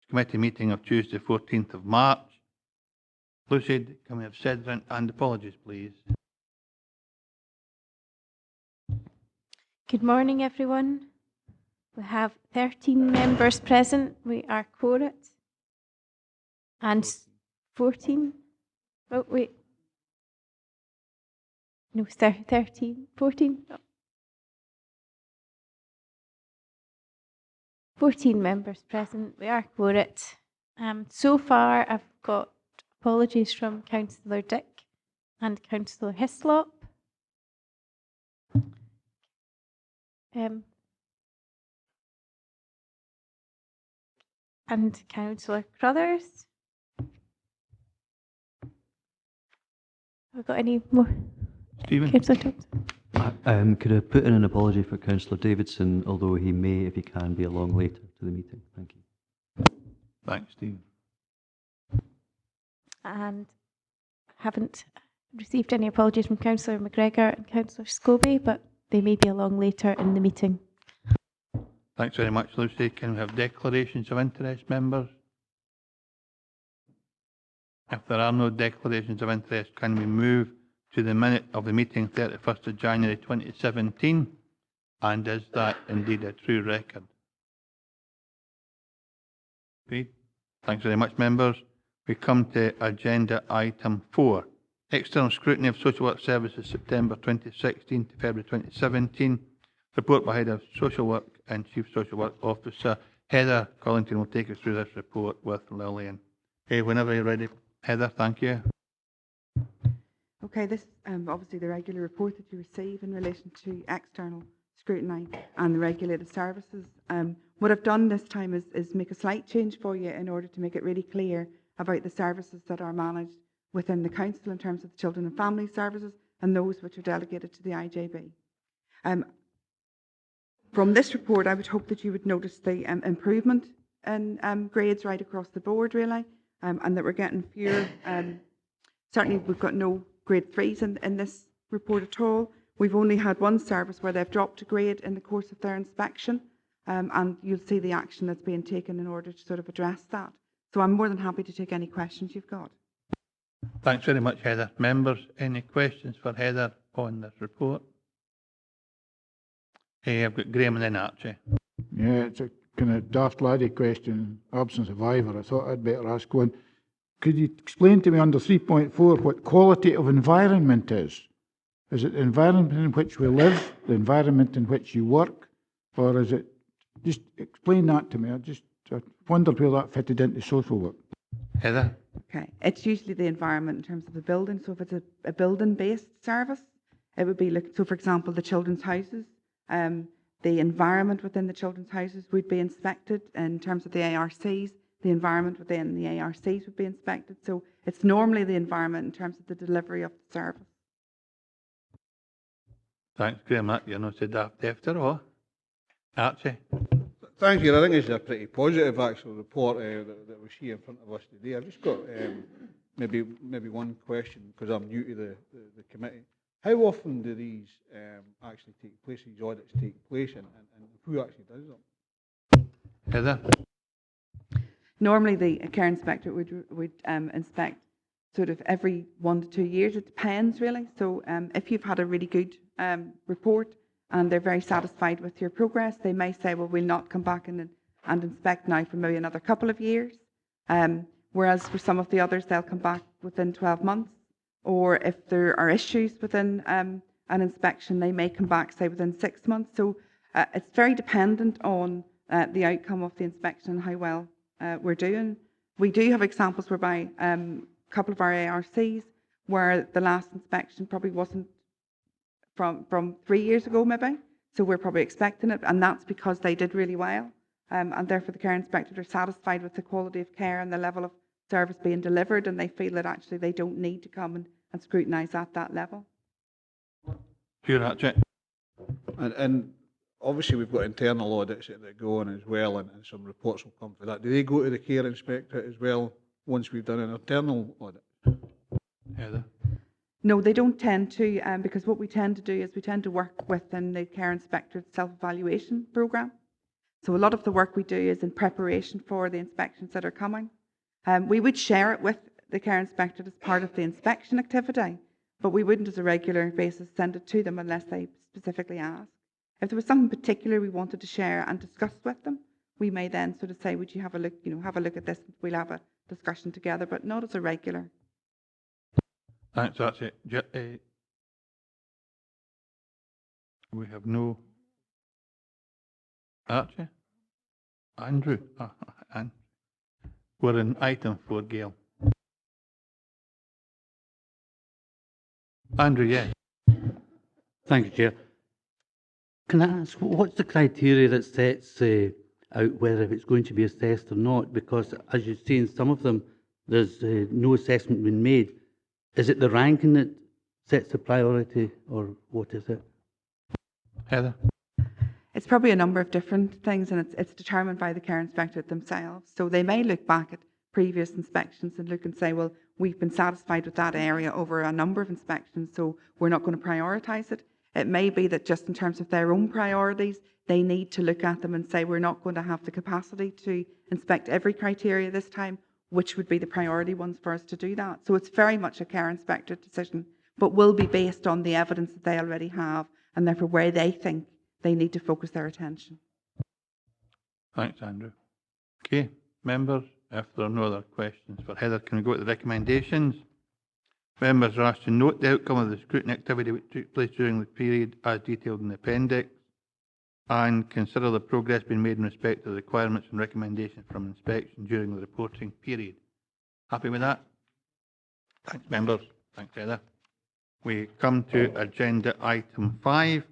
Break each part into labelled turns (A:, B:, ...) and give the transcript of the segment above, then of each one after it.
A: Committee meeting of Tuesday, 14th of March. Lucy, can we have Sederunt and apologies, please?
B: Good morning, everyone. We have 13 members present. We are quorate. And 14. Oh, wait. No, 13. 14. Oh. 14 members present. We are quorate. So far, I've got apologies from Councillor Dick and Councillor Hislop. And Councillor Crothers. Have we got any more?
A: Stephen?
C: Could I put in an apology for Councillor Davidson, although he may, if he can, be along later to the meeting. Thank you.
A: Thanks, Stephen.
B: And haven't received any apologies from Councillor McGregor and Councillor Scobie, but they may be along later in the meeting.
A: Thanks very much, Lucy. Can we have declarations of interest, members? If there are no declarations of interest, can we move to the minute of the meeting 31st of January 2017? And is that indeed a true record? Agreed. Thanks very much, members. We come to agenda item 4. External scrutiny of social work services, September 2016 to February 2017. Report by Head of Social Work and Chief Social Work Officer. Heather Collington will take us through this report with Lillian. Whenever you're ready, Heather, thank you.
D: Okay, this is obviously the regular report that you receive in relation to external scrutiny and the regulated services. What I've done this time is make a slight change for you in order to make it really clear about the services that are managed within the Council in terms of the Children and Family Services and those which are delegated to the IJB. From this report, I would hope that you would notice the improvement in grades right across the board, really, and that we're getting fewer. Certainly, we've got no grade 3s in this report at all. We've only had one service where they've dropped a grade in the course of their inspection, and you'll see the action that's being taken in order to sort of address that. So I'm more than happy to take any questions you've got.
A: Thanks very much, Heather. Members, any questions for Heather on this report? I've got Graham and then Archie.
E: Yeah, it's a kind of daft laddie question, absence of either. I thought I'd better ask one. Could you explain to me under 3.4 what quality of environment is? Is it the environment in which we live, the environment in which you work, or is it, just explain that to me. I wondered where that fitted into social work.
A: Heather?
D: Okay, it's usually the environment in terms of the building. So if it's a building-based service, it would be like, so for example, the children's houses, the environment within the children's houses would be inspected. In terms of the ARCs, the environment within the ARCs would be inspected. So it's normally the environment in terms of the delivery of the service.
A: Thanks, Graham. You're not so daft after all. Archie?
F: Thank you. I think it's a pretty positive actual report that we see in front of us today. I've just got maybe one question because I'm new to the committee. How often do these actually take place, these audits take place, and who actually does them?
A: Heather?
D: Normally the care inspector would inspect sort of every 1 to 2 years. It depends really. So if you've had a really good report and they're very satisfied with your progress, they may say, well, we'll not come back and inspect now for maybe another couple of years. Whereas for some of the others, they'll come back within 12 months. Or if there are issues within an inspection, they may come back, say, within 6 months. So it's very dependent on the outcome of the inspection and how well we're doing. We do have examples whereby a couple of our ARCs where the last inspection probably wasn't from 3 years ago maybe, so we're probably expecting it, and that's because they did really well, and therefore the care inspectors are satisfied with the quality of care and the level of service being delivered, and they feel that actually they don't need to come and scrutinise at that level.
A: Sure, Archie.
F: And obviously we've got internal audits that go on as well, and some reports will come for that. Do they go to the care inspector as well once we've done an internal audit?
A: Heather?
D: No, they don't tend to, because what we tend to do is we tend to work within the care inspector's self-evaluation programme. So a lot of the work we do is in preparation for the inspections that are coming. We would share it with the care inspector as part of the inspection activity, but we wouldn't as a regular basis send it to them unless they specifically ask. If there was something particular we wanted to share and discuss with them, we may then sort of say, would you have a look, have a look at this, we'll have a discussion together, but not as a regular.
A: Thanks, that's it. We have no... Archie? Andrew? And we're in item 4, Gail. Andrew, yes.
G: Thank you, Chair. Can I ask, what's the criteria that sets out whether it's going to be assessed or not? Because as you see in some of them, there's no assessment been made. Is it the ranking that sets the priority, or what is it?
A: Heather?
D: It's probably a number of different things, and it's determined by the care inspector themselves. So they may look back at previous inspections and look and say, well, we've been satisfied with that area over a number of inspections, so we're not going to prioritise it. It may be that just in terms of their own priorities, they need to look at them and say, we're not going to have the capacity to inspect every criteria this time, which would be the priority ones for us to do that. So it's very much a care inspector decision, but will be based on the evidence that they already have, and therefore where they think they need to focus their attention.
A: Thanks, Andrew. Okay, members, if there are no other questions for Heather, can we go to the recommendations? Members are asked to note the outcome of the scrutiny activity which took place during the period as detailed in the appendix, and consider the progress being made in respect to the requirements and recommendations from inspection during the reporting period. Happy with that? Thanks, members. Thanks, Heather. We come to agenda item 5,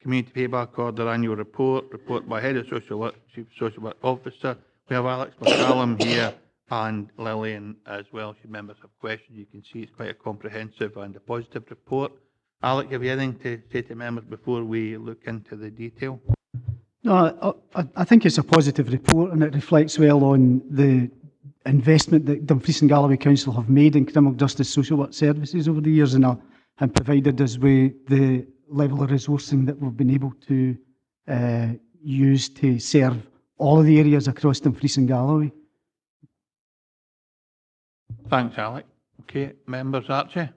A: Community Payback Order Annual Report, report by Head of Social Work, Chief Social Work Officer. We have Alex McCallum here and Lillian as well. Should members have questions, you can see it's quite a comprehensive and a positive report. Alex, have you anything to say to members before we look into the detail?
H: No, I think it's a positive report, and it reflects well on the investment that Dumfries and Galloway Council have made in criminal justice social work services over the years, and provided us with the level of resourcing that we've been able to use to serve all of the areas across Dumfries and Galloway.
A: Thanks, Alex. Okay, members, Archie?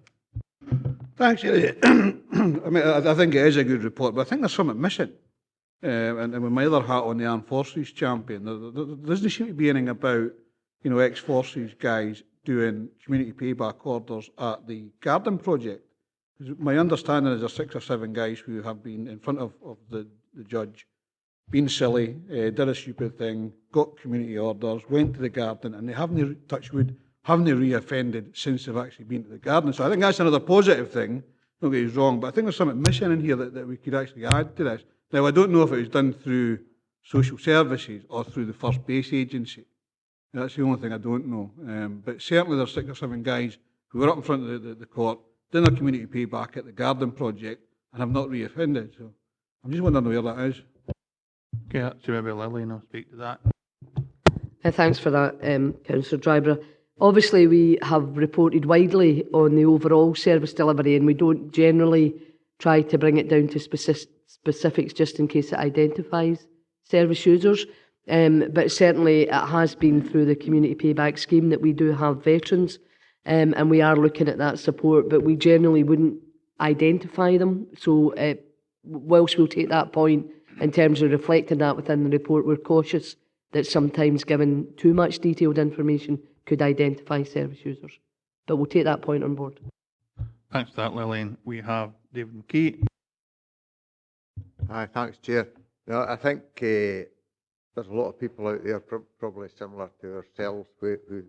F: Thanks, Jerry. I mean, I think it is a good report, but I think there's something missing. And with my other hat on, the Armed Forces champion, there doesn't seem to be anything about, ex-forces guys doing community payback orders at the Garden project. My understanding is there's 6 or 7 guys who have been in front of the judge, been silly, did a stupid thing, got community orders, went to the Garden, and they haven't, touched wood, haven't reoffended since they've actually been to the Garden. So I think that's another positive thing. Don't get me wrong, but I think there's something missing in here that we could actually add to this. Now, I don't know if it was done through social services or through the First Base Agency. That's the only thing I don't know. But certainly there's 6 or 7 guys who were up in front of the court, did their community payback at the Garden project, and have not reoffended. So I'm just wondering where that is.
A: Okay, that's maybe Lillian will speak to that.
I: Thanks for that, Councillor Dryborough. Obviously, we have reported widely on the overall service delivery, and we don't generally try to bring it down to specifics just in case it identifies service users. But certainly it has been through the community payback scheme that we do have veterans, and we are looking at that support, but we generally wouldn't identify them. So whilst we'll take that point in terms of reflecting that within the report, we're cautious that sometimes giving too much detailed information could identify service users. But we'll take that point on board.
A: Thanks for that, Lillian. We have David McKee.
J: Hi, thanks, Chair. No, I think there's a lot of people out there, probably similar to ourselves, who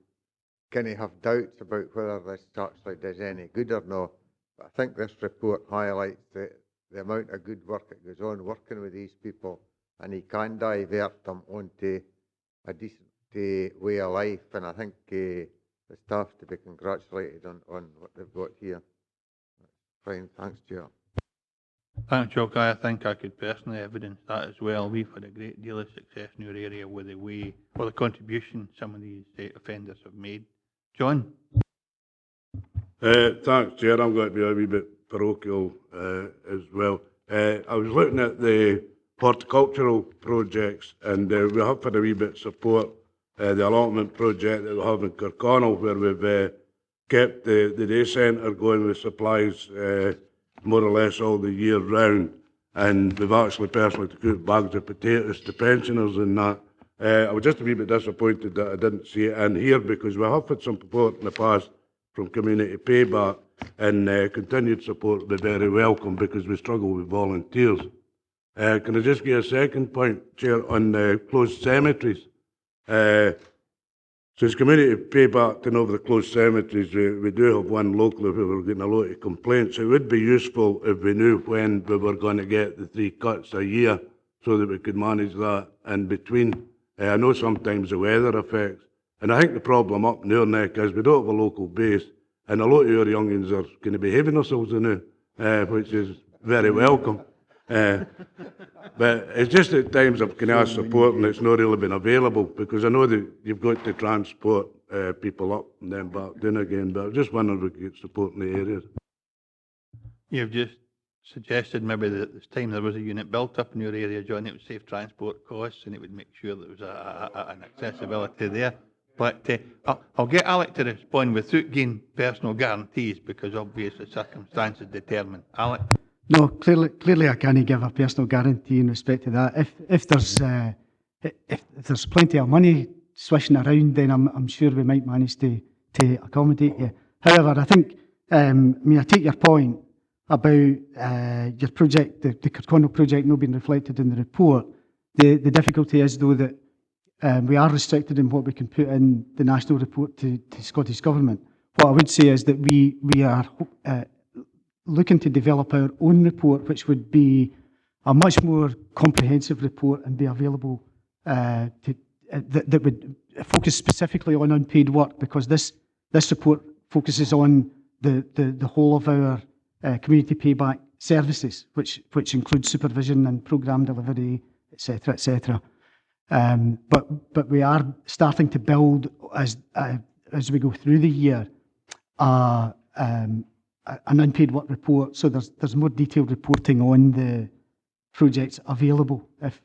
J: kind of have doubts about whether this actually does any good or not. But I think this report highlights the amount of good work that goes on working with these people, and you can divert them onto a decent way of life. And I think the staff to be congratulated on what they've got here. Fine, thanks, Chair.
A: Thanks, Joe. I think I could personally evidence that as well. We've had a great deal of success in your area with the contribution some of these offenders have made. John?
K: Thanks, Chair. I'm going to be a wee bit parochial as well. I was looking at the horticultural projects, and we have had a wee bit of support. The allotment project that we have in Kirkconnell, where we've kept the day centre going with supplies more or less all the year round, and we've actually personally took out bags of potatoes to pensioners and that. I was just a wee bit disappointed that I didn't see it in here, because we have had some support in the past from Community Payback, and continued support would be very welcome, because we struggle with volunteers. Can I just give a second point, Chair, on closed cemeteries? Since Community Payback taken over the closed cemeteries, we do have one locally where we're getting a lot of complaints. It would be useful if we knew when we were going to get the 3 cuts a year, so that we could manage that in between. I know sometimes the weather affects, and I think the problem up in our neck is we don't have a local base, and a lot of our youngins are going to be behaving themselves now, which is very welcome. But it's just at times I've kind of asked support and it's not really been available, because I know that you've got to transport people up and then back down again, but I was just wondering if we could get support in the areas.
A: You've just suggested maybe that this time there was a unit built up in your area, John, it would save transport costs and it would make sure there was an accessibility there. But I'll get Alec to respond without giving personal guarantees, because obviously circumstances determine. Alec?
H: No, clearly I can't give a personal guarantee in respect to that. If there's plenty of money swishing around, then I'm sure we might manage to accommodate you. However, I think, I take your point about your project, the Kirkconnell project not being reflected in the report. The difficulty is, though, that we are restricted in what we can put in the national report to Scottish Government. What I would say is that we are looking to develop our own report, which would be a much more comprehensive report and be available that would focus specifically on unpaid work, because this report focuses on the whole of our community payback services, which includes supervision and programme delivery, etc., etc. But we are starting to build as we go through the year an unpaid work report, so there's more detailed reporting on the projects available if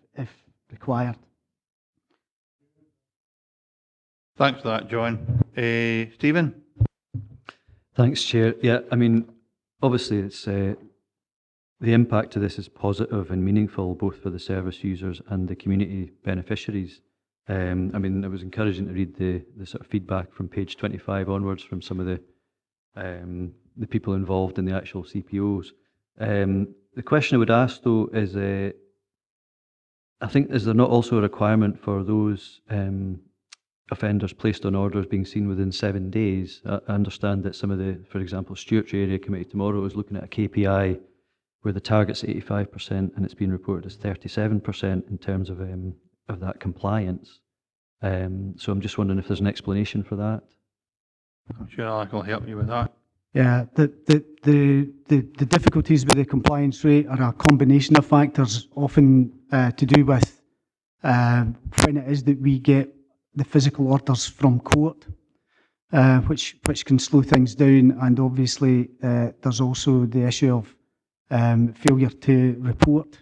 H: required.
A: Thanks for that, John. Stephen?
C: Thanks, Chair. Yeah, I mean, obviously it's the impact of this is positive and meaningful both for the service users and the community beneficiaries. I mean, it was encouraging to read the sort of feedback from page 25 onwards from some of the people involved in the actual CPOs. The question I would ask, though, is I think, is there not also a requirement for those offenders placed on orders being seen within 7 days? I understand that some of the, for example, Stewartry Area Committee tomorrow is looking at a KPI where the target's 85% and it's been reported as 37% in terms of that compliance. So I'm just wondering if there's an explanation for that.
A: I'm sure Alec will help you with that.
H: Yeah, the difficulties with the compliance rate are a combination of factors, often to do with when it is that we get the physical orders from court, which can slow things down, and obviously there's also the issue of failure to report.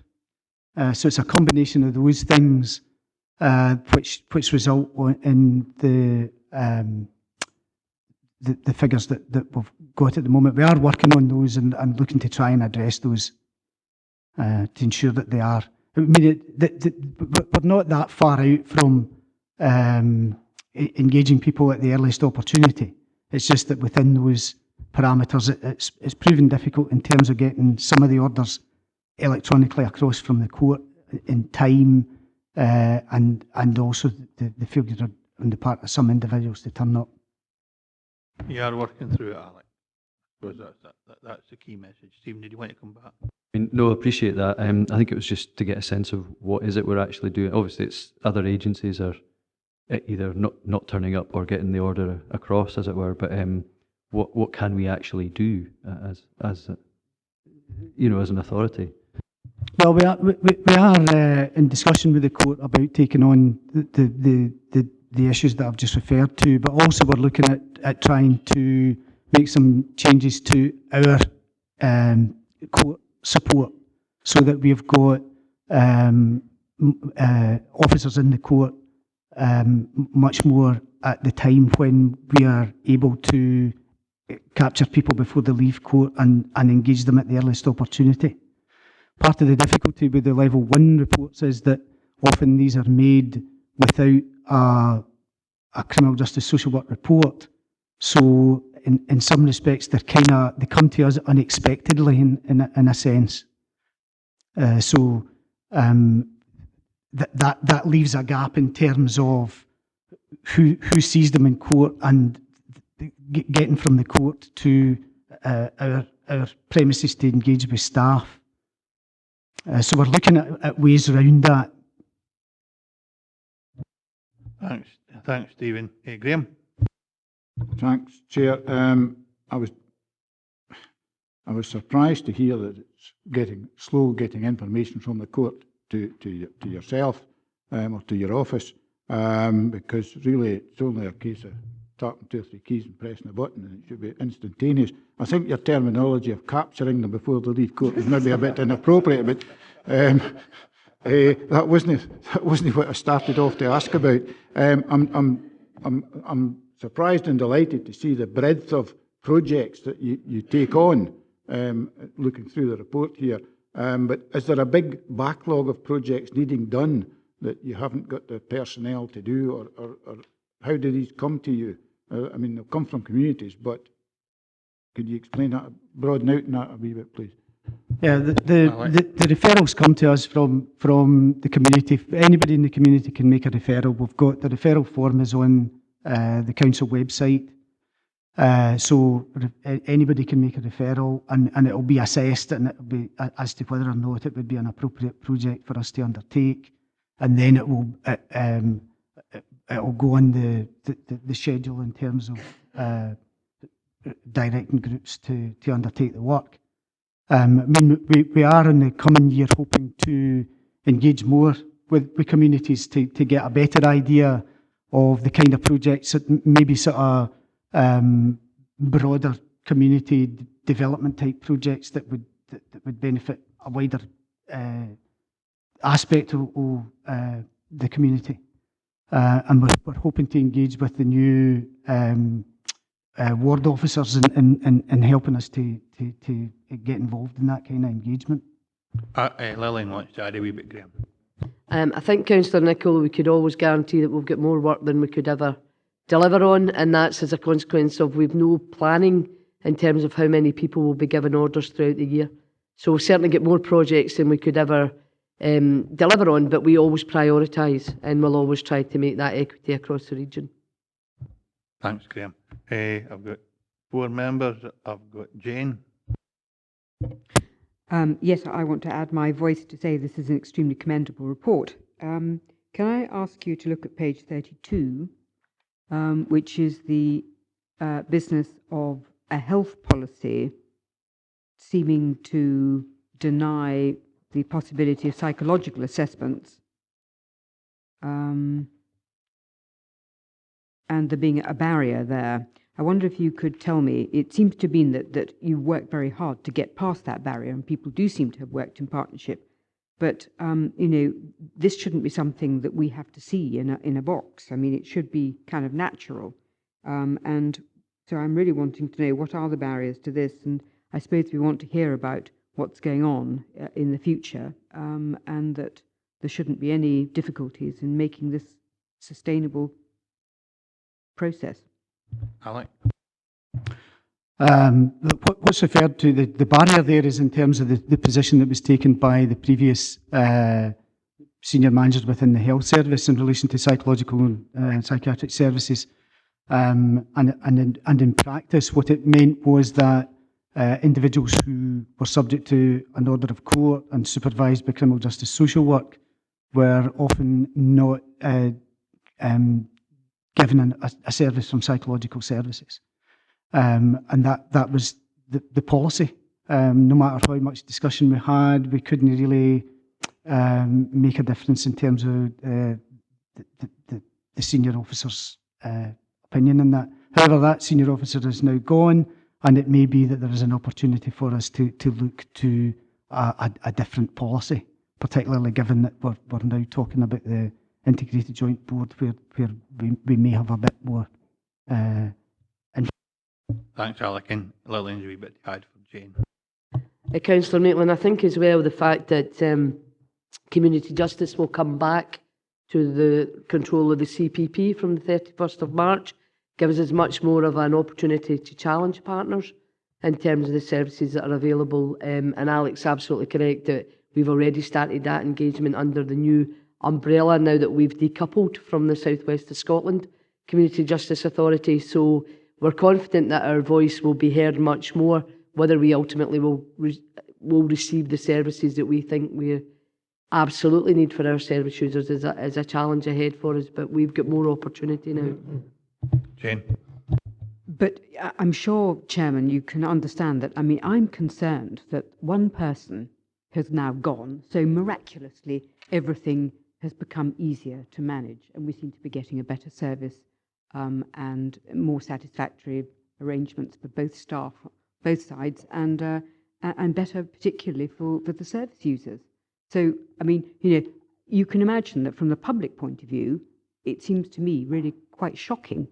H: So it's a combination of those things which result in the figures that we've got at the moment. We are working on those and looking to try and address those to ensure that they are. I mean, we're not that far out from engaging people at the earliest opportunity. It's just that within those parameters, it's proven difficult in terms of getting some of the orders electronically across from the court in time, and also the failure on the part of some individuals to turn up.
A: You are working through it, Alec. Because that's the key message. Stephen, did you want to come back?
C: I mean, no, I appreciate that. I think it was just to get a sense of what is it we're actually doing. Obviously, it's other agencies are either not turning up or getting the order across, as it were. But what can we actually do as as an authority?
H: Well, we are in discussion with the court about taking on the issues that I've just referred to, but also we're looking at trying to make some changes to our court support so that we've got officers in the court much more at the time when we are able to capture people before they leave court and engage them at the earliest opportunity. Part of the difficulty with the level 1 reports is that often these are made without a criminal justice social work report. So in some respects, they come to us unexpectedly in a sense. That leaves a gap in terms of who sees them in court and getting from the court to our premises to engage with staff. So we're looking at ways around that.
A: Thanks, Stephen. Graham?
E: Thanks, Chair. I was surprised to hear that it's getting information from the court to yourself or to your office, because really it's only a case of tapping 2 or 3 keys and pressing a button, and it should be instantaneous. I think your terminology of capturing them before they leave court is maybe a bit inappropriate, but that wasn't what I started off to ask about. I'm surprised and delighted to see the breadth of projects that you take on, looking through the report here. But is there a big backlog of projects needing done that you haven't got the personnel to do, or how do these come to you? I mean, they'll come from communities, but could you explain that, broaden out in that a wee bit, please?
H: Yeah, the referrals come to us from the community. Anybody in the community can make a referral. We've got the referral form is on the council website. So anybody can make a referral, and it will be assessed, and it will be as to whether or not it would be an appropriate project for us to undertake, and then it will go on the schedule in terms of directing groups to undertake the work. I mean, we are in the coming year hoping to engage more with communities to get a better idea of the kind of projects that maybe sort of broader community development type projects that would benefit a wider aspect of the community. And we're hoping to engage with the new ward officers in helping us to get involved in that kind of engagement.
A: Lillian wants to add a wee bit, Graham.
I: I think, Councillor Nicholl, we could always guarantee that we'll get more work than we could ever deliver on, and that's as a consequence of we've no planning in terms of how many people will be given orders throughout the year. So we'll certainly get more projects than we could ever deliver on, but we always prioritise, and we'll always try to make that equity across the region.
A: Thanks, Graham. I've got 4 members. I've got Jane.
L: Yes, I want to add my voice to say this is an extremely commendable report. Can I ask you to look at page 32, which is the business of a health policy seeming to deny the possibility of psychological assessments, and there being a barrier there. I wonder if you could tell me, it seems to be that you work very hard to get past that barrier, and people do seem to have worked in partnership. But, this shouldn't be something that we have to see in a box. I mean, it should be kind of natural. And so I'm really wanting to know, what are the barriers to this? And I suppose we want to hear about what's going on in the future, and that there shouldn't be any difficulties in making this sustainable process.
A: Alec?
H: What's referred to, the barrier there is in terms of the position that was taken by the previous senior managers within the health service in relation to psychological and psychiatric services. And in practice, what it meant was that individuals who were subject to an order of court and supervised by criminal justice social work were often not given a service from psychological services. And that was the policy. No matter how much discussion we had, we couldn't really make a difference in terms of the senior officer's opinion on that. However, that senior officer is now gone, and it may be that there is an opportunity for us to look to a different policy particularly given that we're now talking about the integrated joint board where we may have a bit more.
A: Thanks, Alec, and Lillian's a wee bit to add for Jane.
I: Councillor Maitland, I think as well the fact that community justice will come back to the control of the CPP from the 31st of March gives us much more of an opportunity to challenge partners in terms of the services that are available. And Alec's absolutely correct that we've already started that engagement under the new umbrella now that we've decoupled from the South West of Scotland Community Justice Authority. So we're confident that our voice will be heard much more. Whether we ultimately will receive the services that we think we absolutely need for our service users is a challenge ahead for us, but we've got more opportunity now.
A: Jane.
L: But I'm sure, Chairman, you can understand that, I mean, I'm concerned that one person has now gone, so miraculously everything has become easier to manage, and we seem to be getting a better service and more satisfactory arrangements for both staff, both sides, and better particularly for the service users. So, I mean, you know, you can imagine that from the public point of view, it seems to me really quite shocking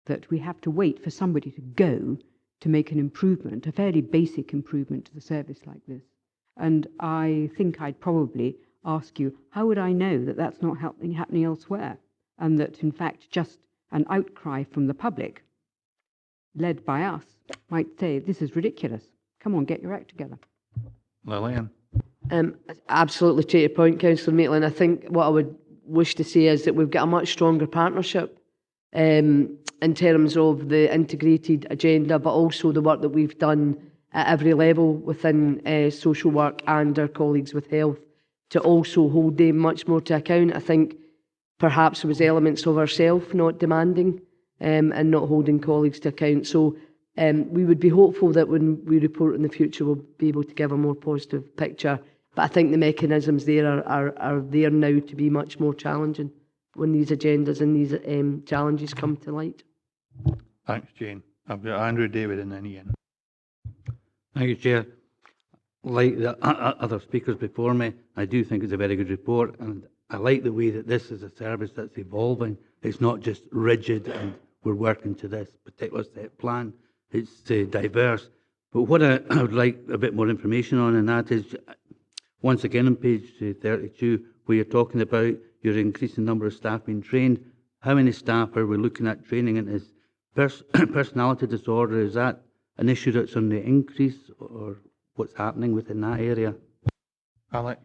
L: that we have to wait for somebody to go to make an improvement, a fairly basic improvement to the service like this. And I think I'd probably ask you, how would I know that that's not happening elsewhere? And that, in fact, just an outcry from the public, led by us, might say, this is ridiculous. Come on, get your act together.
A: Lillian.
I: Absolutely to your point, Councillor Maitland. I think what I would wish to see is that we've got a much stronger partnership in terms of the integrated agenda, but also the work that we've done at every level within social work and our colleagues with health to also hold them much more to account. I think perhaps there was elements of ourselves not demanding and not holding colleagues to account. So we would be hopeful that when we report in the future, we'll be able to give a more positive picture. But I think the mechanisms there are there now to be much more challenging when these agendas and these challenges come to light.
A: Thanks, Jane. I've got Andrew, David, and then Ian.
G: Thank you, Chair. Like the other speakers before me, I do think it's a very good report, and I like the way that this is a service that's evolving. It's not just rigid and we're working to this particular set plan. It's diverse. But what I would like a bit more information on, and that is, once again on page 32, where you're talking about your increasing number of staff being trained. How many staff are we looking at training? And is personality disorder, is that an issue that's on the increase, or what's happening within that area?
A: Alec.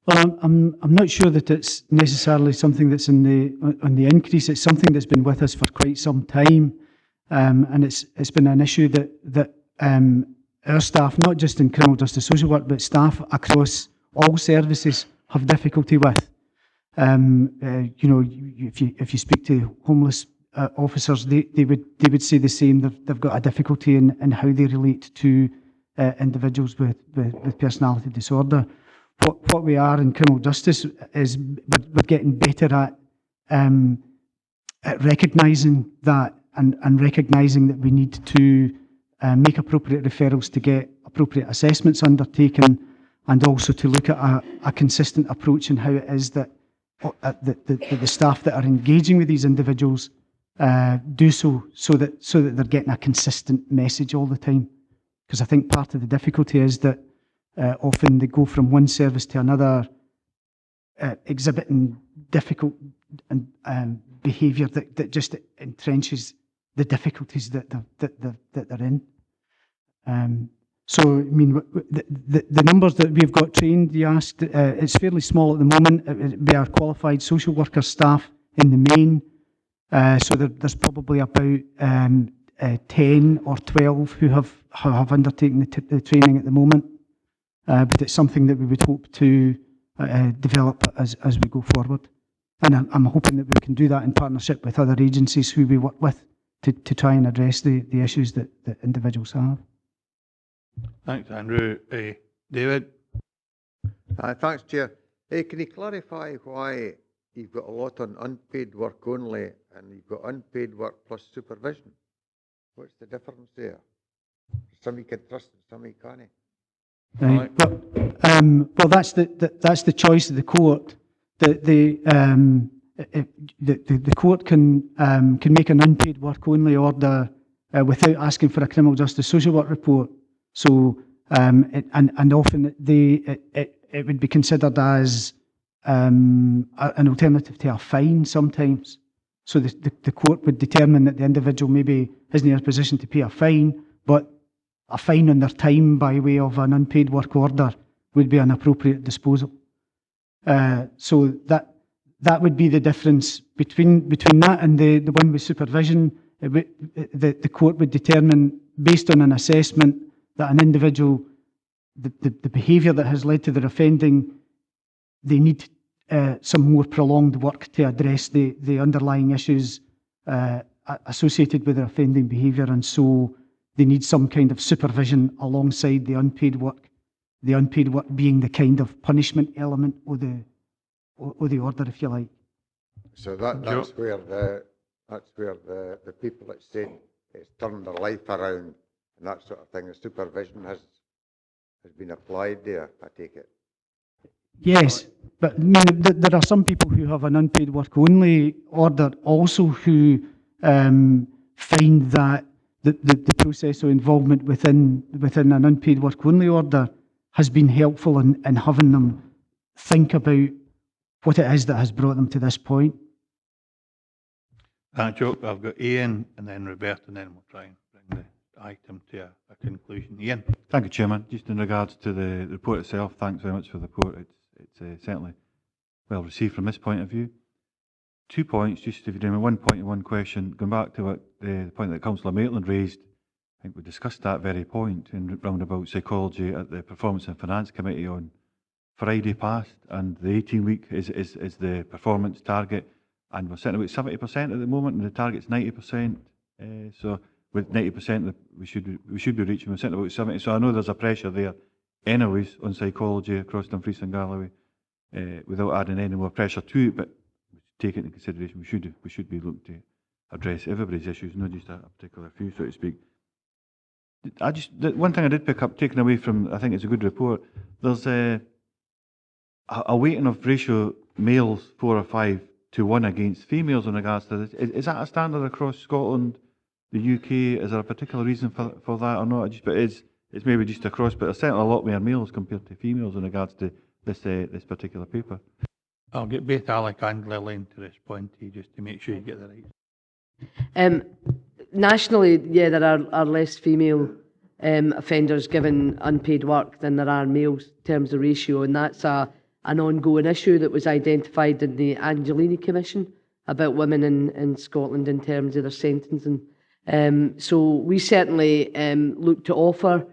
H: Well, I'm not sure that it's necessarily something that's on the increase. It's something that's been with us for quite some time, and it's been an issue that our staff, not just in criminal justice social work, but staff across all services have difficulty with. You know, if you speak to homeless officers, they would say the same. They've got a difficulty in how they relate to individuals with personality disorder. What we are in criminal justice is we're getting better at recognising that and recognising that we need to make appropriate referrals to get appropriate assessments undertaken, and also to look at a consistent approach in how it is that the staff that are engaging with these individuals do so that they're getting a consistent message all the time. Because I think part of the difficulty is that often they go from one service to another exhibiting difficult behaviour that just entrenches the difficulties that they're in. So, I mean, the numbers that we've got trained, you asked, it's fairly small at the moment. We are qualified social worker staff in the main. So there's probably about 10 or 12 who have undertaken the training at the moment. But it's something that we would hope to develop as we go forward. And I'm hoping that we can do that in partnership with other agencies who we work with to try and address the issues that individuals have.
A: Thanks, Andrew. David?
J: Thanks, Chair. Can you clarify why you've got a lot on unpaid work only and you've got unpaid work plus supervision? What's the difference there? Some you can trust and some you can't.
H: Right. Well, that's the choice of the court. The court can make an unpaid work only order without asking for a criminal justice social work report. So and often it would be considered as an alternative to a fine sometimes. So the court would determine that the individual maybe isn't in a position to pay a fine, but a fine on their time by way of an unpaid work order would be an appropriate disposal. So that would be the difference between that and the one with supervision. The court would determine, based on an assessment, that an individual, the behaviour that has led to their offending, they need some more prolonged work to address the underlying issues associated with their offending behaviour, and so they need some kind of supervision alongside the unpaid work. The unpaid work being the kind of punishment element of the order, if you like.
J: So that's where the people that said it's turned their life around and that sort of thing, the supervision has been applied there, I take it.
H: Yes, but I mean, there are some people who have an unpaid work only order also who find that the process of involvement within an unpaid work only order has been helpful in having them think about what it is that has brought them to this point.
A: Thanks, Joe. I've got Ian and then Roberta, and then we'll try and bring the item to a conclusion. Ian.
M: Thank you, Chairman. Just in regards to the report itself, thanks very much for the report. It's certainly well received from this point of view. 2 points, just if you do me 1 point and 1 question. Going back to what the point that Councillor Maitland raised, I think we discussed that very point in roundabout psychology at the Performance and Finance Committee on Friday past, and the 18-week is the performance target, and we're sitting about 70% at the moment, and the target's 90%. So with 90%, we should be reaching. We're sitting about 70. So I know there's a pressure there, anyways, on psychology across Dumfries and Galloway, without adding any more pressure to it. But take it into consideration, we should be looking to address everybody's issues, not just a particular few, so to speak. The one thing I did pick up, taken away from, I think it's a good report, there's a weighting of ratio males 4 or 5 to 1 against females in regards to this. Is that a standard across Scotland, the UK? Is there a particular reason for that or not? But it's maybe just across, but there's certainly a lot more males compared to females in regards to this particular paper.
A: I'll get both Alec and Lillian to respond to you just to make sure you get the right.
I: Nationally, yeah, there are less female offenders given unpaid work than there are males in terms of ratio, and that's an ongoing issue that was identified in the Angelini Commission about women in Scotland in terms of their sentencing. So we certainly look to offer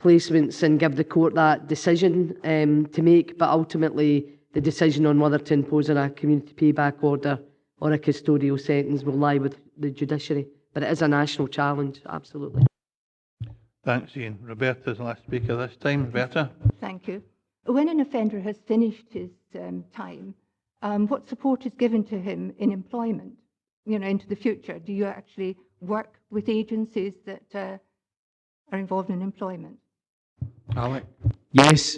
I: placements and give the court that decision to make, but ultimately the decision on whether to impose a community payback order or a custodial sentence will lie with the judiciary. But it is a national challenge, absolutely.
A: Thanks, Ian. Roberta's the last speaker this time. Roberta.
N: Thank you. When an offender has finished his time, what support is given to him in employment, into the future? Do you actually work with agencies that are involved in employment?
A: Alec?
H: Yes,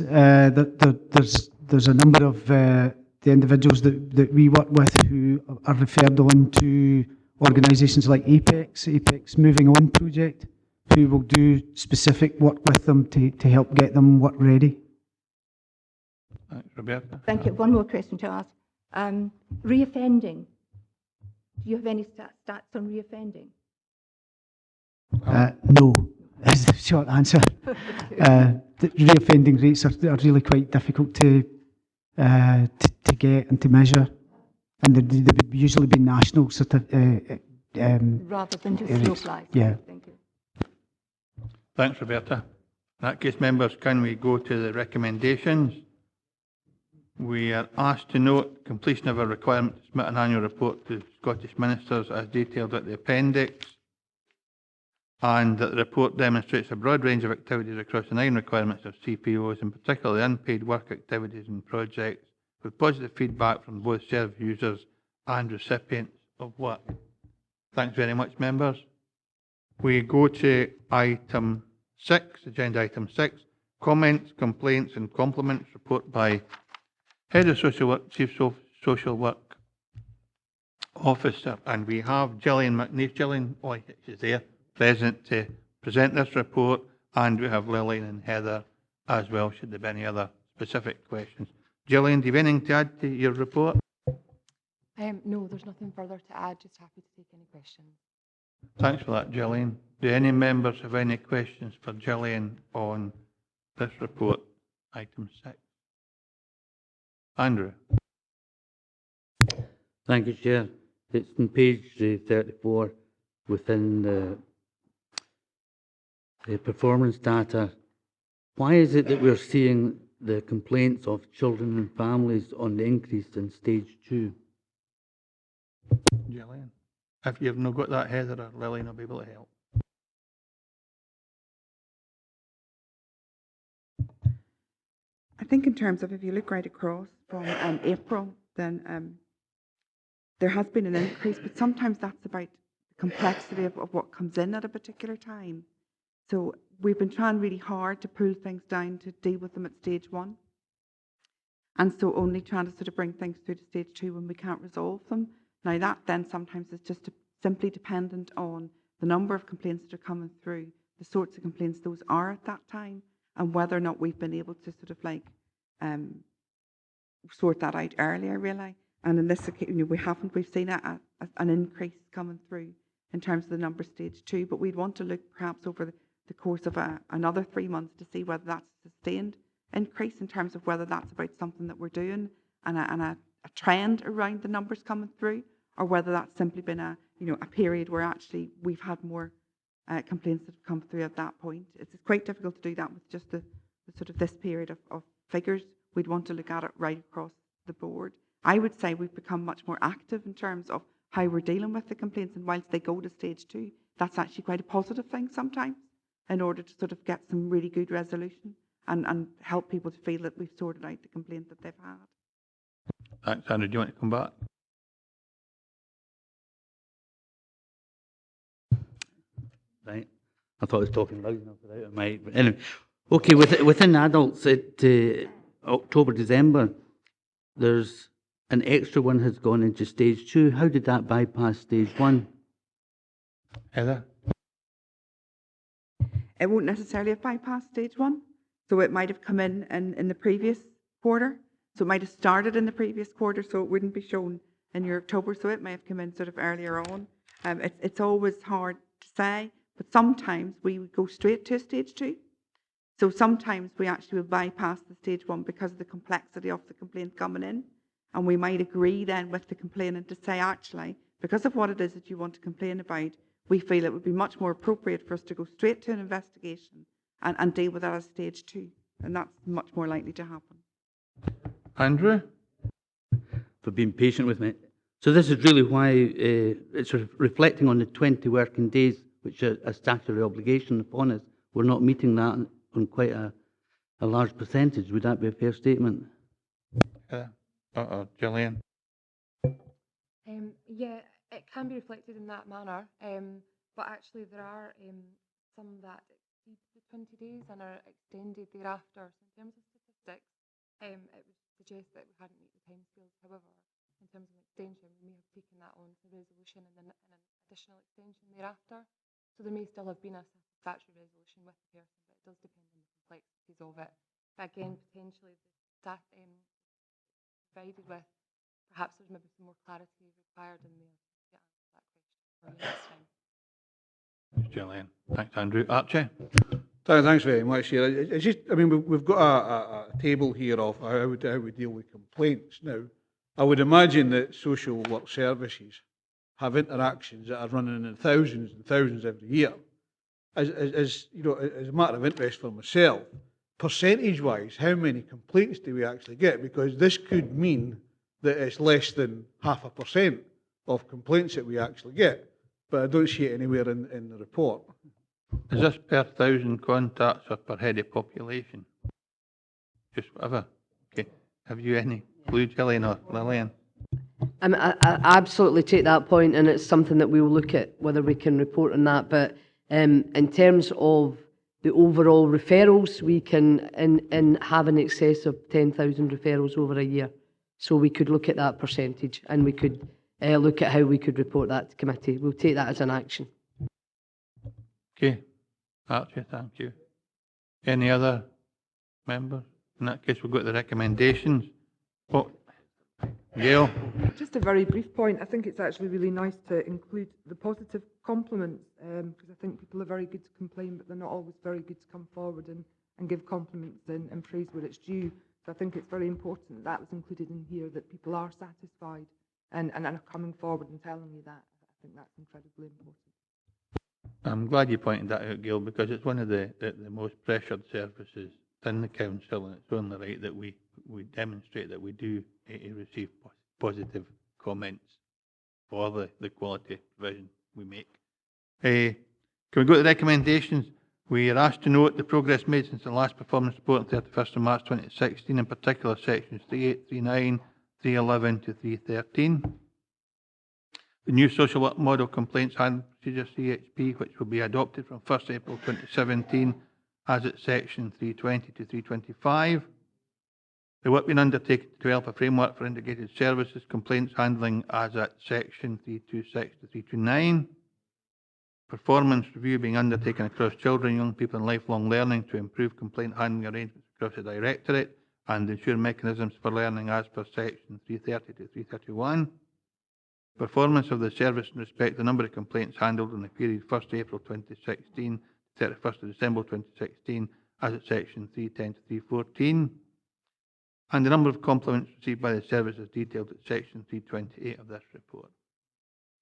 H: there's a number of the individuals that we work with who are referred on to organisations like Apex Moving On Project, who will do specific work with them to help get them work ready.
A: Thanks, Roberta.
N: Thank you. One more question to ask. Reoffending. Do you have any stats on reoffending?
H: No, is the short answer. The reoffending rates are really quite difficult to get and to measure, and they would usually be national sort of
N: rather than just localised.
H: Yeah.
N: Thank you.
A: Thanks, Roberta. In that case, members, can we go to the recommendations? We are asked to note completion of a requirement to submit an annual report to Scottish Ministers as detailed at the appendix, and that the report demonstrates a broad range of activities across the 9 requirements of CPOs, in particular the unpaid work activities and projects, with positive feedback from both service users and recipients of work. Thanks very much, members. We go to item 6, agenda item 6, comments, complaints and compliments report by Head of Social Work, Chief Social Work Officer, and we have Gillian McNeice. Gillian, oh, she's there, present to present this report, and we have Lillian and Heather as well, should there be any other specific questions. Gillian, do you have anything to add to your report?
O: No, there's nothing further to add, just happy to take any questions.
A: Thanks for that, Gillian. Do any members have any questions for Gillian on this report, item 6? Andrew.
G: Thank you, Chair. It's on page 34 within the performance data. Why is it that we're seeing the complaints of children and families on the increase in stage 2?
A: Gillian. If you've not got that, Heather or Lillian will be able to help.
D: I think in terms of, if you look right across from April, then there has been an increase, but sometimes that's about the complexity of what comes in at a particular time. So we've been trying really hard to pull things down to deal with them at stage 1. And so only trying to sort of bring things through to stage 2 when we can't resolve them. Now that then sometimes is just simply dependent on the number of complaints that are coming through, the sorts of complaints those are at that time, and whether or not we've been able to sort of like sort that out earlier, really. And in this occasion, we've seen an increase coming through in terms of the number stage 2, but we'd want to look perhaps over the course of another 3 months to see whether that's a sustained increase in terms of whether that's about something that we're doing and a trend around the numbers coming through, or whether that's simply been a period where actually we've had more complaints that have come through at that point. It's quite difficult to do that with just the sort of this period of figures. We'd want to look at it right across the board. I would say we've become much more active in terms of how we're dealing with the complaints, and whilst they go to stage 2, that's actually quite a positive thing sometimes in order to sort of get some really good resolution and help people to feel that we've sorted out the complaint that they've had.
A: Thanks, Andrew. Do you want to come back?
G: Right. I thought I was talking loud enough without a mic. But anyway, okay, within adults at October, December, there's an extra one has gone into stage 2. How did that bypass stage 1?
A: Heather?
D: It won't necessarily have bypassed stage 1. So it might have come in the previous quarter. So it might have started in the previous quarter, so it wouldn't be shown in your October. So it may have come in sort of earlier on. It's always hard to say, but sometimes we would go straight to stage 2. So sometimes we actually will bypass the stage 1 because of the complexity of the complaint coming in. And we might agree then with the complainant to say, actually, because of what it is that you want to complain about, we feel it would be much more appropriate for us to go straight to an investigation and deal with that as stage 2. And that's much more likely to happen.
A: Andrew?
G: For being patient with me. So this is really why it's reflecting on the 20 working days, which are a statutory obligation upon us. We're not meeting that on quite a large percentage. Would that be a fair statement?
A: Gillian?
O: Yeah, it can be reflected in that manner, but actually there are some that exceed the 20 days and are extended thereafter. So in terms of statistics, it would suggest that we hadn't met the timescales. However, in terms of extension, we may have taken that on to resolution and then an additional extension thereafter. So there may still have been a satisfactory resolution with the person, but it does depend on the complexities of it. But again, potentially the staff provided with, perhaps there's maybe some more clarity required in there to answer that question for you next time.
A: Thanks, Gillian. Thanks, Andrew. Archie?
F: Thanks very much. Here, it's just, I mean, we've got a table here of how we deal with complaints. Now, I would imagine that social work services have interactions that are running in thousands and thousands every year. As you know, as a matter of interest for myself, percentage-wise, how many complaints do we actually get? Because this could mean that it's less than 0.5% of complaints that we actually get, but I don't see it anywhere in the report.
A: Is this per 1,000 contacts or per head of population? Just whatever. Okay. Have you any clue, Gillian or Lillian?
I: I absolutely take that point, and it's something that we will look at whether we can report on that. But in terms of the overall referrals, we can have in excess of 10,000 referrals over a year. So we could look at that percentage, and we could look at how we could report that to committee. We'll take that as an action.
A: Okay. Archie, thank you. Any other members? In that case, we'll go to the recommendations. Oh, Gail?
P: Just a very brief point. I think it's actually really nice to include the positive compliments, because I think people are very good to complain, but they're not always very good to come forward and give compliments and praise where it's due. So I think it's very important that was included in here, that people are satisfied and are coming forward and telling you that. I think that's incredibly important.
A: I'm glad you pointed that out, Gail, because it's one of the most pressured services in the council, and it's only right that we demonstrate that we do receive positive comments for the quality provision we make. Can we go to the recommendations? We are asked to note the progress made since the last performance report on 31st of March 2016, in particular sections 3839, 311 to 313. The new social work model complaints handling procedure CHP, which will be adopted from 1st April 2017 as at section 320 to 325. The work being undertaken to develop a framework for integrated services complaints handling as at section 326 to 329. Performance review being undertaken across children, young people and lifelong learning to improve complaint handling arrangements across the Directorate and ensure mechanisms for learning as per section 330 to 331. Performance of the service in respect to the number of complaints handled in the period 1st April 2016 to 31st of December 2016 as at section 310 to 314. And the number of compliments received by the service is detailed at section 328 of this report.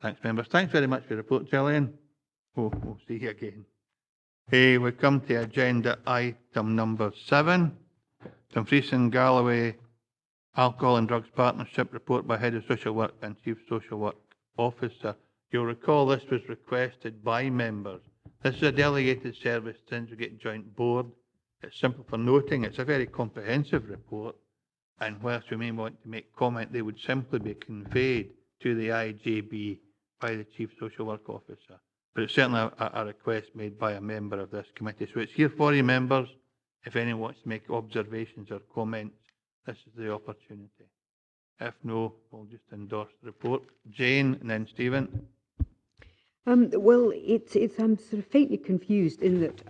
A: Thanks, members. Thanks very much for your report, Gillian. We'll see you again. We come to agenda item number 7. Dumfries and Galloway Alcohol and Drugs Partnership Report by Head of Social Work and Chief Social Work Officer. You'll recall this was requested by members. This is a delegated service since we get joint board. It's simple for noting. It's a very comprehensive report, and whilst we may want to make comment, they would simply be conveyed to the IJB by the Chief Social Work Officer. But it's certainly a request made by a member of this committee. So it's here for you, members. If anyone wants to make observations or comments, this is the opportunity. If no, we'll just endorse the report. Jane and then Stephen.
L: Well, I'm sort of faintly confused in that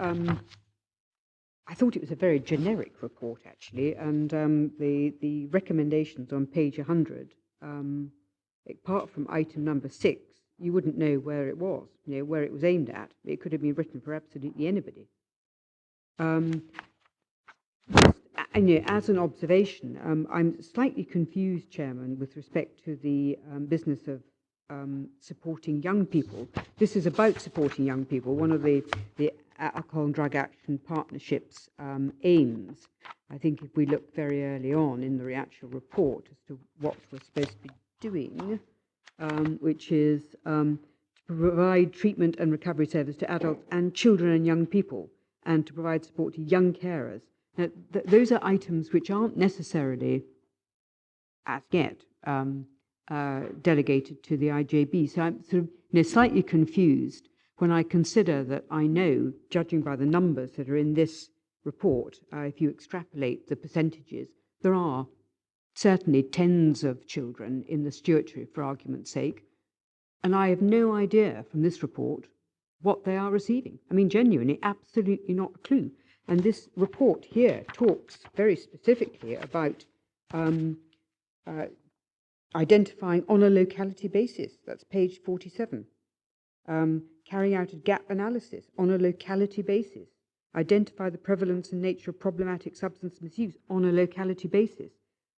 L: I thought it was a very generic report, actually, and the recommendations on page 100, apart from item number 6, you wouldn't know where it was, where it was aimed at. It could have been written for absolutely anybody. And as an observation, I'm slightly confused, Chairman, with respect to the business of supporting young people. This is about supporting young people. One of the Alcohol and Drug Action Partnership's aims, I think if we look very early on in the actual report as to what we're supposed to be doing, which is to provide treatment and recovery service to adults and children and young people, and to provide support to young carers. Now, those are items which aren't necessarily, as yet, delegated to the IJB. So I'm sort of slightly confused when I consider that I know, judging by the numbers that are in this report, if you extrapolate the percentages, there are certainly tens of children in the stewardship, for argument's sake, and I have no idea from this report what they are receiving. I mean, genuinely, absolutely not a clue. And this report here talks very specifically about identifying on a locality basis. That's page 47. Carrying out a gap analysis on a locality basis. Identify the prevalence and nature of problematic substance misuse on a locality basis.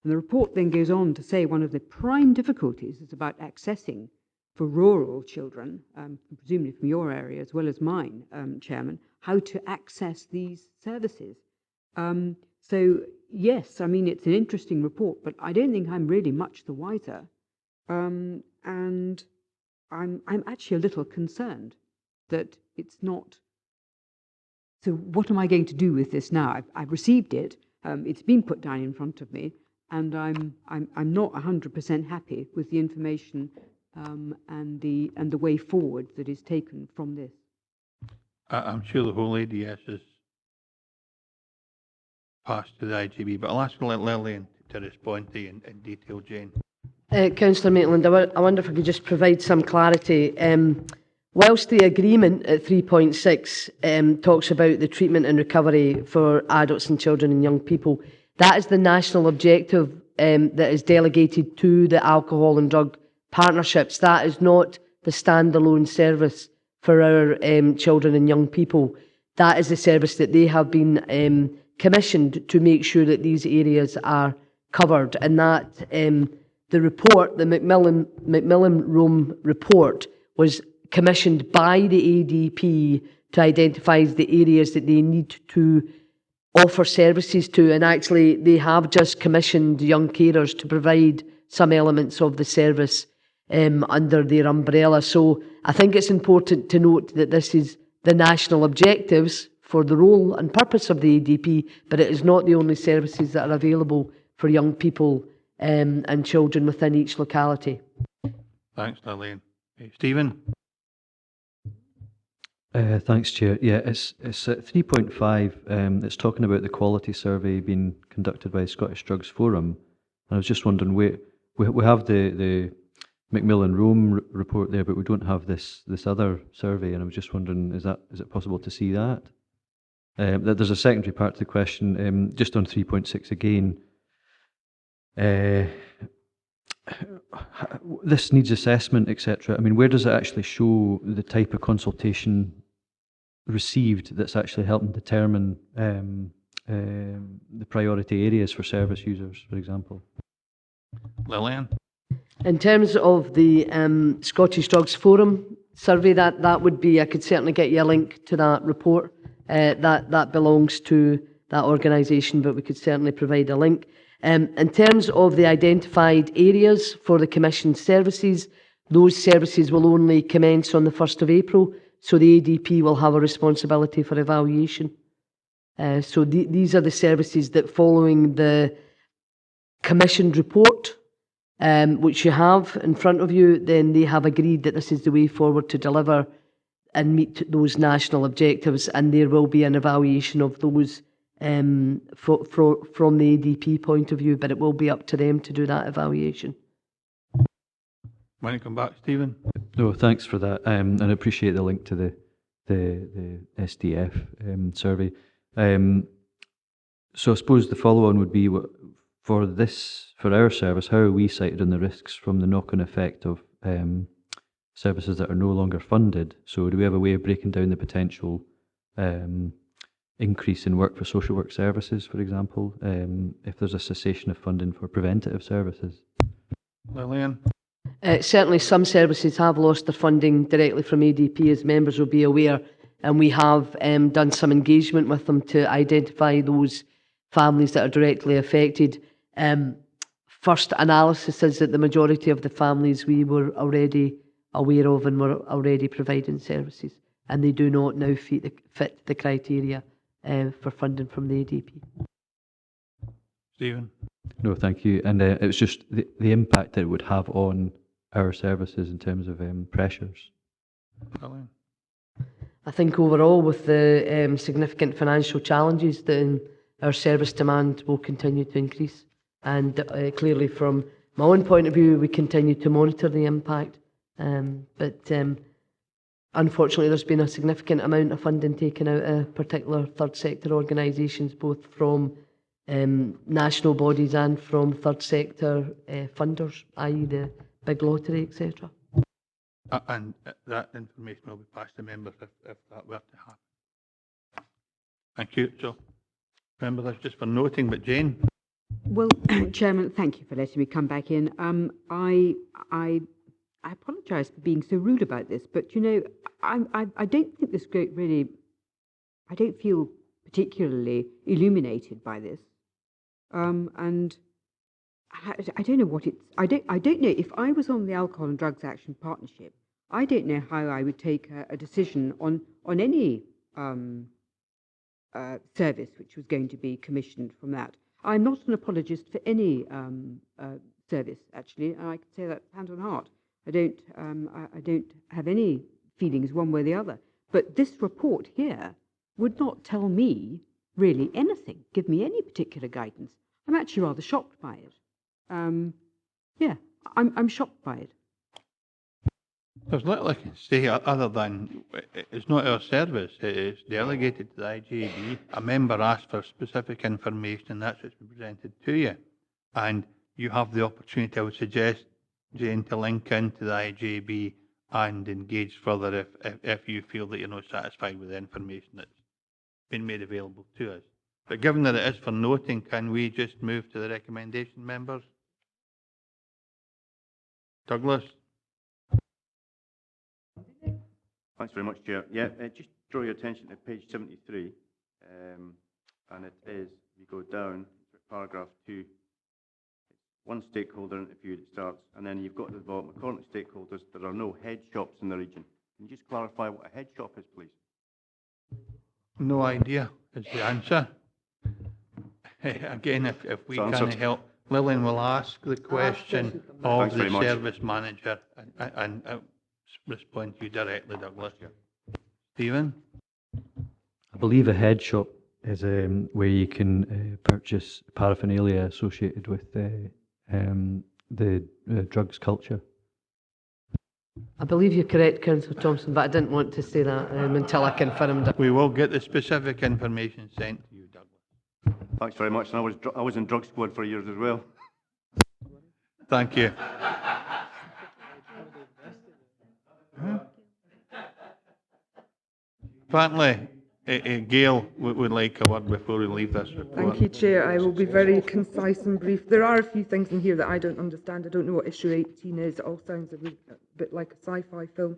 L: And the report then goes on to say one of the prime difficulties is about accessing for rural children, presumably from your area as well as mine, Chairman, how to access these services. So, yes, I mean, it's an interesting report, but I don't think I'm really much the wiser. And I'm actually a little concerned that it's not. So what am I going to do with this now? I've received it. It's been put down in front of me, and I'm not 100% happy with the information and the way forward that is taken from this.
A: I'm sure the whole ADS is passed to the IGB. But I'll ask Lillian to respond to you in detail, Jane.
I: Councillor Maitland, I wonder if I could just provide some clarity. Whilst the agreement at 3.6 talks about the treatment and recovery for adults and children and young people, that is the national objective that is delegated to the alcohol and drug partnerships. That is not the standalone service for our children and young people. That is the service that they have been commissioned to make sure that these areas are covered, and that the report, the Macmillan-Rome report, was commissioned by the ADP to identify the areas that they need to offer services to, and actually they have just commissioned young carers to provide some elements of the service under their umbrella. So I think it's important to note that this is the national objectives for the role and purpose of the ADP, but it is not the only services that are available for young people and children within each locality.
A: Thanks, Lillian. Stephen?
C: Thanks, Chair. Yeah, it's at 3.5. It's talking about the quality survey being conducted by the Scottish Drugs Forum. And I was just wondering, we have the Macmillan-Rome report there, but we don't have this other survey. And I was just wondering, is it possible to see that? There's a secondary part to the question, just on 3.6 again. This needs assessment, etc. I mean, where does it actually show the type of consultation received that's actually helping determine the priority areas for service users, for example?
A: Lillian?
I: In terms of the Scottish Drugs Forum survey, that would be, I could certainly get you a link to that report. That belongs to that organisation, but we could certainly provide a link. In terms of the identified areas for the commissioned services, those services will only commence on the 1st of April, so the ADP will have a responsibility for evaluation. So these are the services that, following the commissioned report, which you have in front of you, then they have agreed that this is the way forward to deliver and meet those national objectives, and there will be an evaluation of those from the ADP point of view, but it will be up to them to do that evaluation.
A: Want to come back, Stephen?
C: No, thanks for that, and I appreciate the link to the SDF survey. So I suppose the follow-on would be, for our service, how are we cited on the risks from the knock-on effect of services that are no longer funded? So do we have a way of breaking down the potential increase in work for social work services, for example, if there's a cessation of funding for preventative services?
A: Lillian?
I: Certainly some services have lost their funding directly from ADP, as members will be aware, and we have done some engagement with them to identify those families that are directly affected. First analysis is that the majority of the families we were already aware of and were already providing services, and they do not now fit the criteria for funding from the ADP.
A: Stephen?
C: No, thank you. And it was just the impact that it would have on our services in terms of pressures.
A: Lillian?
I: I think overall, with the significant financial challenges, then our service demand will continue to increase. And clearly, from my own point of view, we continue to monitor the impact. But unfortunately, there's been a significant amount of funding taken out of particular third sector organisations, both from national bodies and from third sector funders, i.e. the big lottery, etc.
A: And that information will be passed to members if that were to happen. Thank you. So, remember, that's just for noting, but Jane?
L: Well, Chairman, thank you for letting me come back in. I apologise for being so rude about this, but you know, I don't think this group really, I don't feel particularly illuminated by this. And I don't know what it's, I don't know, if I was on the Alcohol and Drugs Action Partnership, I don't know how I would take a decision on any service which was going to be commissioned from that. I'm not an apologist for any service, actually, and I can say that hand on heart. I don't have any feelings one way or the other. But this report here would not tell me really anything, give me any particular guidance. I'm actually rather shocked by it. Yeah, I'm shocked by it.
A: There's little I can say other than it's not our service, it's delegated to the IJB. A member asks for specific information and that's what's been presented to you. And you have the opportunity, I would suggest, Jane, to link into the IJB and engage further if you feel that you're not satisfied with the information that's been made available to us. But given that it is for noting, can we just move to the recommendation, members? Douglas?
Q: Thanks very much, Chair. Yeah, just draw your attention to page 73, and it is, you go down, paragraph 2, one stakeholder interviewed, it starts, and then you've got at the bottom, according to stakeholders, there are no head shops in the region. Can you just clarify what a head shop is, please?
A: No idea is the answer. Again, if we can't help, Lillian will ask the question of the service manager and respond to you directly, Douglas. Stephen?
C: I believe a head shop is where you can purchase paraphernalia associated with the drugs culture.
I: I believe you're correct, Councillor Thompson, but I didn't want to say that until I confirmed it.
A: We will get the specific information sent to you, Douglas.
Q: Thanks very much, and I was in drug squad for years as well.
A: Thank you. Apparently, Gail would like a word before we leave this report.
P: Thank you, Chair. I will be very concise and brief. There are a few things in here that I don't understand. I don't know what issue 18 is. It all sounds a bit like a sci-fi film.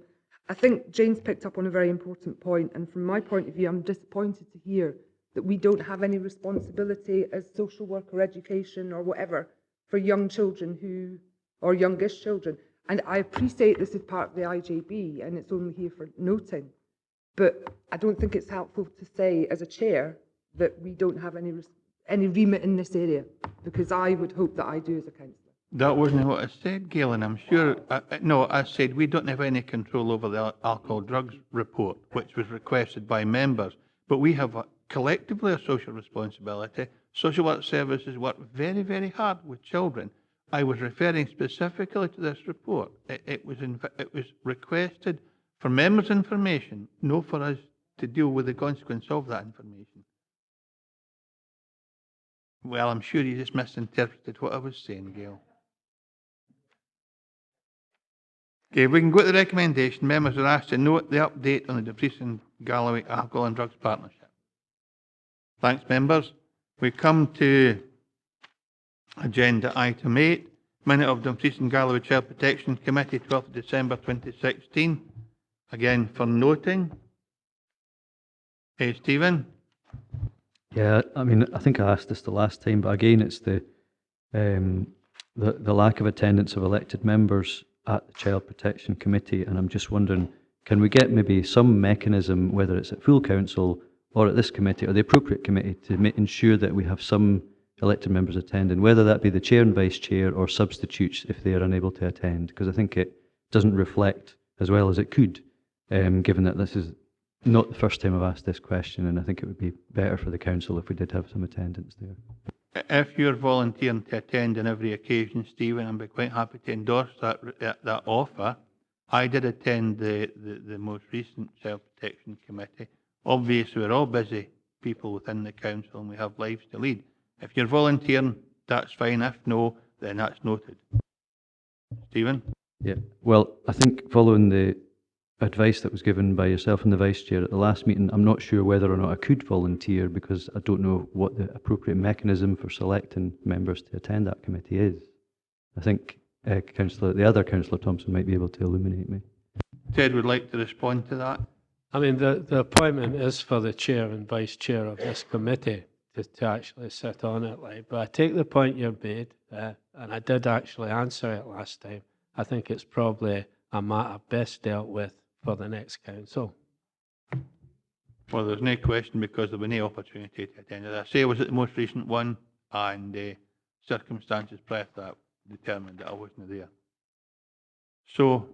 P: I think Jane's picked up on a very important point, and from my point of view, I'm disappointed to hear that we don't have any responsibility as social work or education or whatever for young children or youngish children. And I appreciate this is part of the IJB and it's only here for noting. But I don't think it's helpful to say as a chair that we don't have any remit in this area, because I would hope that I do as a councillor.
A: That wasn't what I said, Gail, and I'm sure, no, I said we don't have any control over the alcohol drugs report, which was requested by members, but we have collectively a social responsibility. Social work services work very, very hard with children. I was referring specifically to this report. It was requested for members' information, not for us to deal with the consequence of that information. Well, I'm sure you just misinterpreted what I was saying, Gail. Okay, we can go to the recommendation. Members are asked to note the update on the Dumfries and Galloway Alcohol and Drugs Partnership. Thanks, members. We come to agenda item 8, minute of Dumfries and Galloway Child Protection Committee, 12th of December 2016. Again, for noting. Hey, Stephen?
C: Yeah, I mean, I think I asked this the last time, but again, it's the lack of attendance of elected members at the Child Protection Committee, and I'm just wondering, can we get maybe some mechanism, whether it's at full council or at this committee or the appropriate committee, to ensure that we have some elected members attending, whether that be the chair and vice chair or substitutes if they are unable to attend, because I think it doesn't reflect as well as it could, given that this is not the first time I've asked this question, and I think it would be better for the council if we did have some attendance there.
A: If you're volunteering to attend on every occasion, Stephen, I'd be quite happy to endorse that offer. I did attend the most recent Child Protection Committee. Obviously, we're all busy people within the council and we have lives to lead. If you're volunteering, that's fine. If no, then that's noted. Stephen?
C: Yeah, well, I think following the advice that was given by yourself and the vice chair at the last meeting, I'm not sure whether or not I could volunteer because I don't know what the appropriate mechanism for selecting members to attend that committee is. I think the other Councillor Thompson might be able to illuminate me.
A: Ted would like to respond to that.
R: I mean, the appointment is for the chair and vice chair of this committee to actually sit on it. But I take the point you've made, and I did actually answer it last time. I think it's probably a matter best dealt with for the next council.
A: Well, there's no question because there was no opportunity to attend. As I say, I was at the most recent one, and circumstances prior to that determined that I wasn't there. So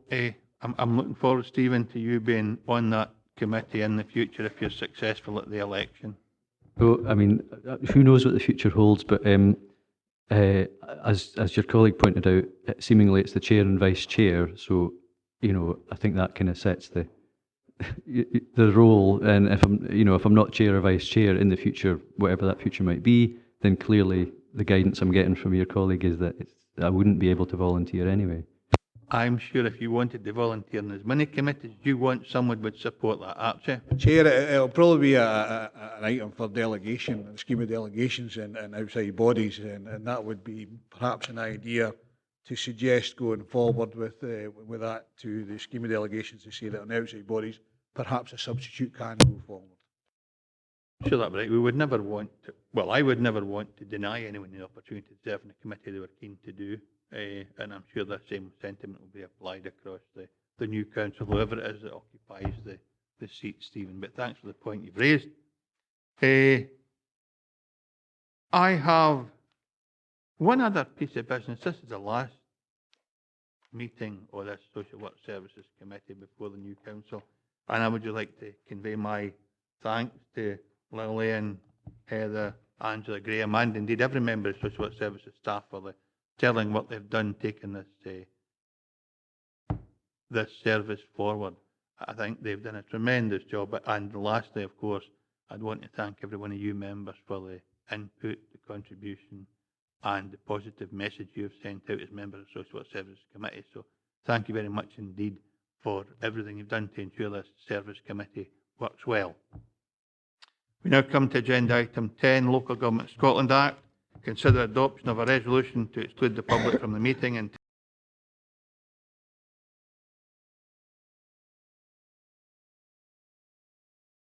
A: I'm looking forward, Stephen, to you being on that committee in the future if you're successful at the election.
C: Well, I mean, who knows what the future holds, but as your colleague pointed out, seemingly it's the chair and vice chair, so, you know, I think that kind of sets the the role, and if I'm not chair or vice chair in the future, whatever that future might be, then clearly the guidance I'm getting from your colleague is that I wouldn't be able to volunteer anyway.
A: I'm sure if you wanted to volunteer in as many committees you want, someone would support that, Archie.
F: Chair, it'll probably be an item for delegation, a scheme of delegations and outside bodies, and that would be perhaps an idea to suggest going forward with that to the scheme of delegations, to say that on outside bodies, perhaps a substitute can go forward.
A: Sure, that's right. We would never want to, well, I would never want to deny anyone the opportunity to serve in a committee they were keen to do, and I'm sure that same sentiment will be applied across the new council, whoever it is that occupies the seat, Stephen. But thanks for the point you've raised. I have one other piece of business. This is the last meeting of this Social Work Services Committee before the new council, and I would just like to convey my thanks to Lillian, Heather, Angela, Graham, and indeed every member of Social Work Services staff for the telling what they've done, taking this service forward. I think they've done a tremendous job. And lastly, of course, I'd want to thank every one of you members for the input, the contribution, and the positive message you've sent out as members of the Social Work Services Committee. So thank you very much indeed for everything you've done to ensure this service committee works well. We now come to agenda item 10, Local Government Scotland Act. Consider adoption of a resolution to exclude the public from the meeting and